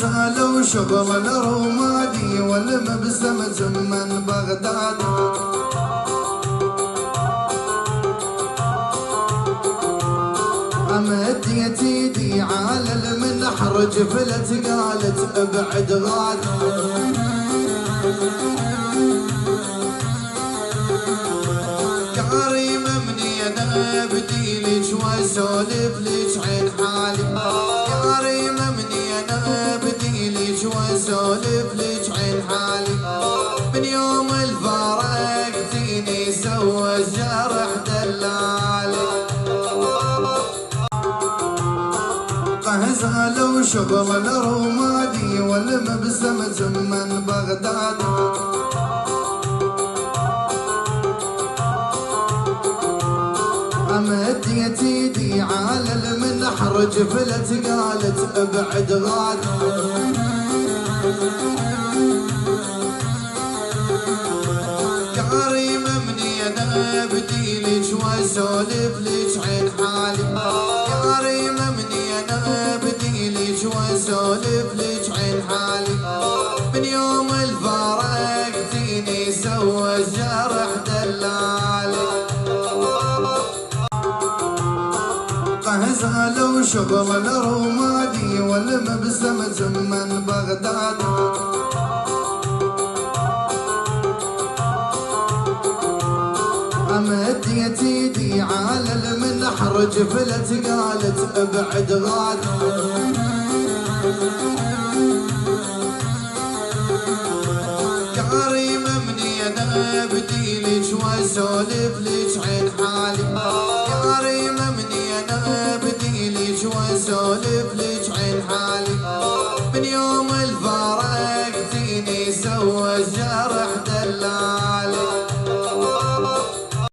زالوا شغل الرمادي والمبسمة من بغداد. مديت يدي على المنحر جفلت قالت ابعد غاد. كريمة مني انا بديلك واسولف لك عن حالي. كريمة مني انا بديلك واسولف لك عن حالي. من يوم الفارقتيني سوى الجرح دلالي. زالوا شغل الرمادي والمبسمة من بغداد. مديت يدي على المنحر جفلت قالت ابعد غاد. كريمة مني انا بديلك واسولف لك عن حالي. كريمة مني انا بديلك واسولف لك عن حالي. من يوم الفارقتيني سوى الجرح دلالي. زالوا شغل الرمادي والمبسمة من بغداد. مديت يدي على المنحر جفلت قالت ابعد غاد. كريمة مني انا بديلك واسولف لك عن حالي. كريمة مني انا بديلك واسولف لك عن حالي. من يوم الفارقتيني سوى الجرح